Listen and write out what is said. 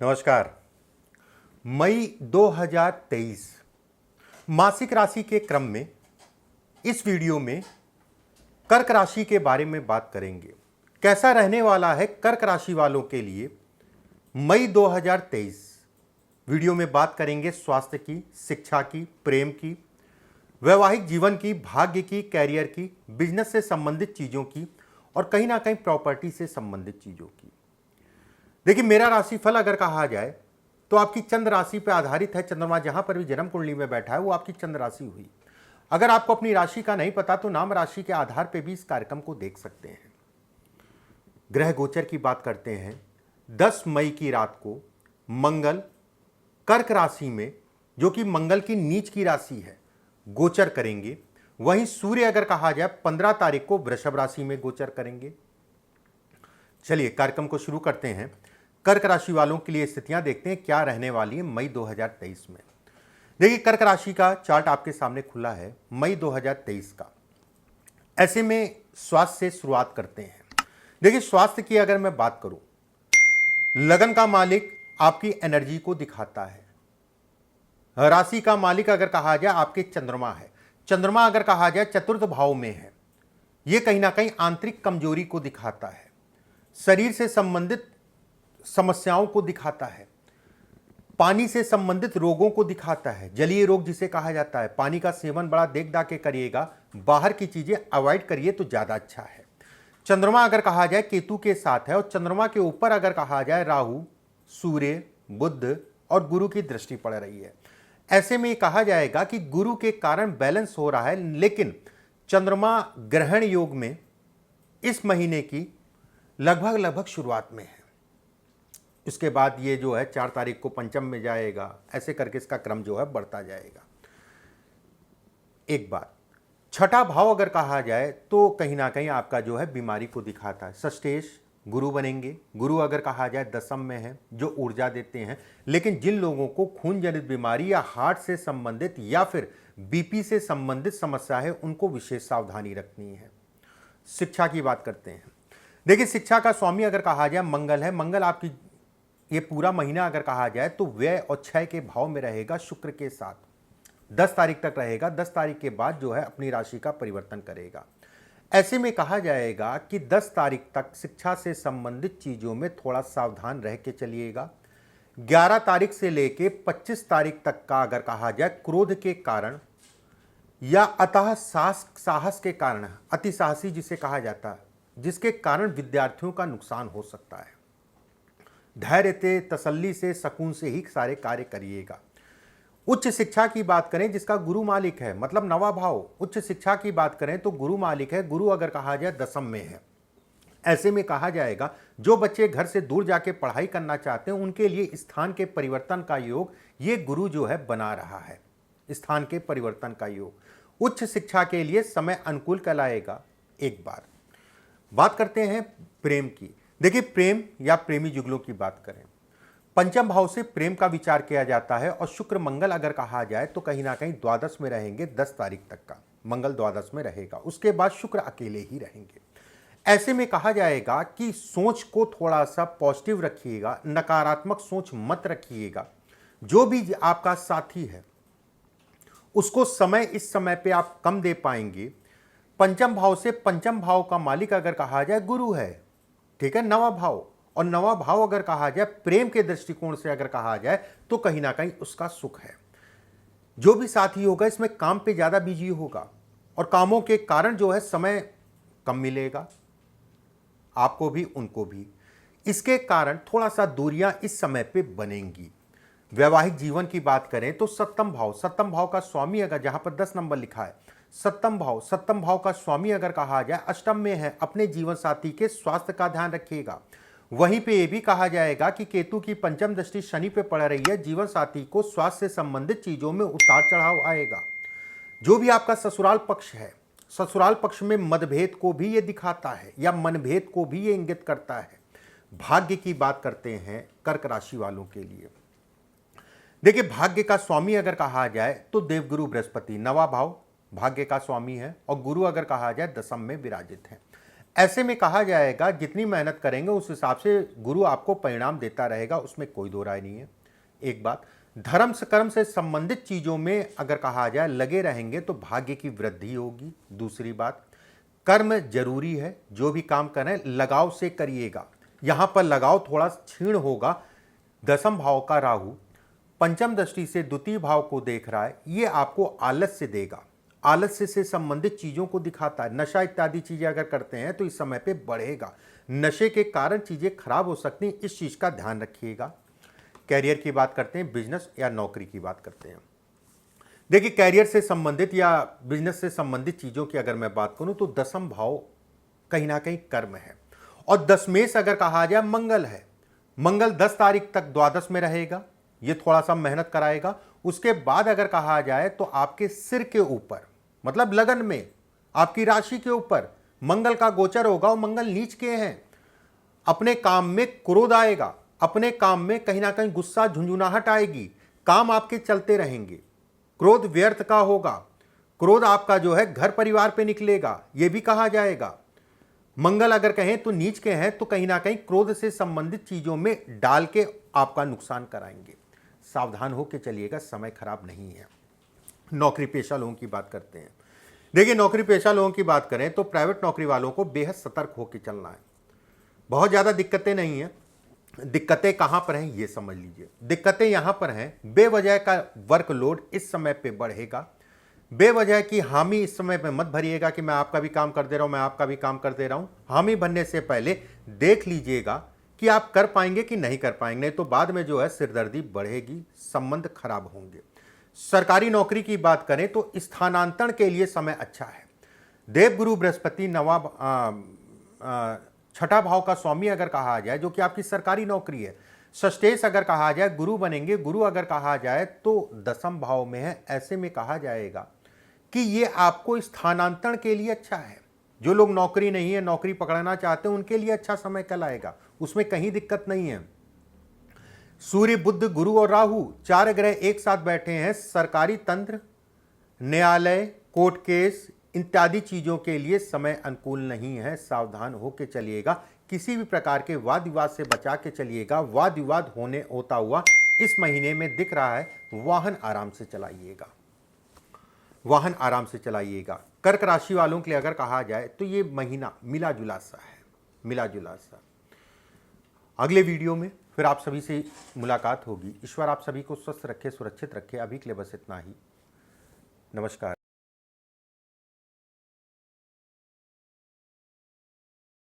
नमस्कार। मई 2023 मासिक राशि के क्रम में इस वीडियो में कर्क राशि के बारे में बात करेंगे। कैसा रहने वाला है कर्क राशि वालों के लिए मई 2023। वीडियो में बात करेंगे स्वास्थ्य की, शिक्षा की, प्रेम की, वैवाहिक जीवन की, भाग्य की, कैरियर की, बिजनेस से संबंधित चीज़ों की और कहीं ना कहीं प्रॉपर्टी से संबंधित चीज़ों की। देखिए, मेरा राशिफल अगर कहा जाए तो आपकी चंद्र राशि पर आधारित है। चंद्रमा जहां पर भी जन्म कुंडली में बैठा है वो आपकी चंद्र राशि हुई। अगर आपको अपनी राशि का नहीं पता तो नाम राशि के आधार पर भी इस कार्यक्रम को देख सकते हैं। ग्रह गोचर की बात करते हैं। 10 मई की रात को मंगल कर्क राशि में, जो कि मंगल की नीच की राशि है, गोचर करेंगे। वहीं सूर्य अगर कहा जाए 15 तारीख को वृषभ राशि में गोचर करेंगे। चलिए कार्यक्रम को शुरू करते हैं। कर्क राशि वालों के लिए स्थितियां देखते हैं क्या रहने वाली है मई 2023 में। देखिए, कर्क राशि का चार्ट आपके सामने खुला है मई 2023 का। ऐसे में स्वास्थ्य से शुरुआत करते हैं। देखिए, स्वास्थ्य की अगर मैं बात करूं, लगन का मालिक आपकी एनर्जी को दिखाता है। राशि का मालिक अगर कहा जाए आपके चंद्रमा है। चंद्रमा अगर कहा जाए चतुर्थ भाव में है। यह कहीं ना कहीं आंतरिक कमजोरी को दिखाता है, शरीर से संबंधित समस्याओं को दिखाता है, पानी से संबंधित रोगों को दिखाता है। जलीय रोग जिसे कहा जाता है। पानी का सेवन बड़ा देख दाख के करिएगा, बाहर की चीजें अवॉइड करिए तो ज्यादा अच्छा है। चंद्रमा अगर कहा जाए केतु के साथ है और चंद्रमा के ऊपर अगर कहा जाए राहु, सूर्य, बुध और गुरु की दृष्टि पड़ रही है। ऐसे में कहा जाएगा कि गुरु के कारण बैलेंस हो रहा है, लेकिन चंद्रमा ग्रहण योग में इस महीने की लगभग शुरुआत में है। इसके बाद ये जो है 4 तारीख को पंचम में जाएगा। ऐसे करके इसका क्रम जो है बढ़ता जाएगा। एक बात, छठा भाव अगर कहा जाए तो कहीं ना कहीं आपका जो है बीमारी को दिखाता है। षष्ठेश गुरु बनेंगे। गुरु अगर कहा जाए दशम में है, जो ऊर्जा देते हैं। लेकिन जिन लोगों को खून जनित बीमारी या हार्ट से संबंधित या फिर बीपी से संबंधित समस्या है, उनको विशेष सावधानी रखनी है। शिक्षा की बात करते हैं। देखिए, शिक्षा का स्वामी अगर कहा जाए मंगल है। मंगल आपकी ये पूरा महीना अगर कहा जाए तो व्यय और क्षय के भाव में रहेगा शुक्र के साथ। 10 तारीख तक रहेगा। 10 तारीख के बाद जो है अपनी राशि का परिवर्तन करेगा। ऐसे में कहा जाएगा कि 10 तारीख तक शिक्षा से संबंधित चीजों में थोड़ा सावधान रह के चलिएगा। 11 तारीख से लेके 25 तारीख तक का अगर कहा जाए क्रोध के कारण या अतः साहस के कारण, अति साहसी जिसे कहा जाता है, जिसके कारण विद्यार्थियों का नुकसान हो सकता है। धैर्य से, तसल्ली से, सुकून से ही सारे कार्य करिएगा। उच्च शिक्षा की बात करें जिसका गुरु मालिक है, मतलब नवा भाव, उच्च शिक्षा की बात करें तो गुरु मालिक है। गुरु अगर कहा जाए दशम में है। ऐसे में कहा जाएगा जो बच्चे घर से दूर जाके पढ़ाई करना चाहते हैं उनके लिए स्थान के परिवर्तन का योग ये गुरु जो है बना रहा है। स्थान के परिवर्तन का योग उच्च शिक्षा के लिए समय अनुकूल कहलाएगा। एक बात करते हैं प्रेम की। देखिए, प्रेम या प्रेमी जुगलों की बात करें, पंचम भाव से प्रेम का विचार किया जाता है और शुक्र मंगल अगर कहा जाए तो कहीं ना कहीं द्वादश में रहेंगे। 10 तारीख तक का मंगल द्वादश में रहेगा। उसके बाद शुक्र अकेले ही रहेंगे। ऐसे में कहा जाएगा कि सोच को थोड़ा सा पॉजिटिव रखिएगा, नकारात्मक सोच मत रखिएगा। जो भी आपका साथी है उसको समय इस समय पे आप कम दे पाएंगे। पंचम भाव से पंचम भाव का मालिक अगर कहा जाए गुरु है, ठीक है, नवा भाव। और नवा भाव अगर कहा जाए प्रेम के दृष्टिकोण से अगर कहा जाए तो कहीं ना कहीं उसका सुख है। जो भी साथी होगा इसमें काम पे ज्यादा बिजी होगा और कामों के कारण जो है समय कम मिलेगा, आपको भी उनको भी। इसके कारण थोड़ा सा दूरियां इस समय पे बनेंगी। वैवाहिक जीवन की बात करें तो सप्तम भाव का स्वामी अगर, जहां पर 10 नंबर लिखा है, सप्तम भाव का स्वामी अगर कहा जाए अष्टम में है। अपने जीवन साथी के स्वास्थ्य का ध्यान रखिएगा। वहीं पे ये भी कहा जाएगा कि केतु की पंचम दृष्टि शनि पे पड़ रही है। जीवन साथी को स्वास्थ्य से संबंधित चीजों में उतार चढ़ाव आएगा। जो भी आपका ससुराल पक्ष है, ससुराल पक्ष में मतभेद को भी ये दिखाता है या मनभेद को भी ये इंगित करता है। भाग्य की बात करते हैं कर्क राशि वालों के लिए। देखिए, भाग्य का स्वामी अगर कहा जाए तो देवगुरु बृहस्पति, नवा भाव भाग्य का स्वामी है और गुरु अगर कहा जाए दशम में विराजित है। ऐसे में कहा जाएगा जितनी मेहनत करेंगे उस हिसाब से गुरु आपको परिणाम देता रहेगा, उसमें कोई दो राय नहीं है। एक बात, धर्म से कर्म से संबंधित चीजों में अगर कहा जाए लगे रहेंगे तो भाग्य की वृद्धि होगी। दूसरी बात, कर्म जरूरी है, जो भी काम करें लगाव से करिएगा। यहां पर लगाव थोड़ा क्षीण होगा। दसम भाव का राहु पंचम दृष्टि से द्वितीय भाव को देख रहा है, ये आपको आलस्य देगा, आलस्य से संबंधित चीजों को दिखाता है। नशा इत्यादि चीजें अगर करते हैं तो इस समय पे बढ़ेगा, नशे के कारण चीजें खराब हो सकती हैं, इस चीज का ध्यान रखिएगा। कैरियर की बात करते हैं, बिजनेस या नौकरी की बात करते हैं। देखिए, कैरियर से संबंधित या बिजनेस से संबंधित चीजों की अगर मैं बात करूं तो दसम भाव कहीं ना कहीं कर्म है, और दशमेश अगर कहा जाए मंगल है। मंगल 10 तारीख तक द्वादश में रहेगा, ये थोड़ा सा मेहनत कराएगा। उसके बाद अगर कहा जाए तो आपके सिर के ऊपर, मतलब लगन में, आपकी राशि के ऊपर मंगल का गोचर होगा, और मंगल नीच के हैं। अपने काम में क्रोध आएगा, अपने काम में कहीं ना कहीं गुस्सा झुंझुनाहट आएगी, काम आपके चलते रहेंगे, क्रोध व्यर्थ का होगा, क्रोध आपका जो है घर परिवार पे निकलेगा, यह भी कहा जाएगा। मंगल अगर कहें तो नीच के हैं तो कहीं ना कहीं क्रोध से संबंधित चीजों में डाल के आपका नुकसान कराएंगे। सावधान होकर चलिएगा, समय खराब नहीं है। नौकरी पेशा लोगों की बात करते हैं। देखिए, नौकरी पेशा लोगों की बात करें तो प्राइवेट नौकरी वालों को बेहद सतर्क होकर चलना है। बहुत ज़्यादा दिक्कतें नहीं हैं। दिक्कतें कहाँ पर हैं ये समझ लीजिए। दिक्कतें यहाँ पर हैं, बेवजह का वर्कलोड इस समय पे बढ़ेगा। बेवजह की हामी इस समय पे मत भरिएगा कि मैं आपका भी काम कर दे रहा हूँ, मैं आपका भी काम कर दे रहा हूँ। हामी भरने से पहले देख लीजिएगा कि आप कर पाएंगे कि नहीं कर पाएंगे, नहीं तो बाद में जो है सिरदर्दी बढ़ेगी, संबंध खराब होंगे। सरकारी नौकरी की बात करें तो स्थानांतरण के लिए समय अच्छा है। देवगुरु बृहस्पति छठा भाव का स्वामी अगर कहा जाए, जो कि आपकी सरकारी नौकरी है। षष्ठेश अगर कहा जाए गुरु बनेंगे, गुरु अगर कहा जाए तो दसम भाव में है। ऐसे में कहा जाएगा कि ये आपको स्थानांतरण के लिए अच्छा है। जो लोग नौकरी नहीं है, नौकरी पकड़ना चाहते हैं, उनके लिए अच्छा समय कल आएगा, उसमें कहीं दिक्कत नहीं है। सूर्य, बुध, गुरु और राहु 4 ग्रह एक साथ बैठे हैं। सरकारी तंत्र, न्यायालय, कोर्ट केस इत्यादि चीजों के लिए समय अनुकूल नहीं है। सावधान होकर चलिएगा, किसी भी प्रकार के वाद विवाद से बचा के चलिएगा। वाद विवाद होता हुआ इस महीने में दिख रहा है। वाहन आराम से चलाइएगा, वाहन आराम से चलाइएगा। कर्क राशि वालों के लिए अगर कहा जाए तो ये महीना मिला जुला सा है, मिला जुला सा। अगले वीडियो में फिर आप सभी से मुलाकात होगी। ईश्वर आप सभी को स्वस्थ रखे, सुरक्षित रखे। अभी के लिए बस इतना ही। नमस्कार।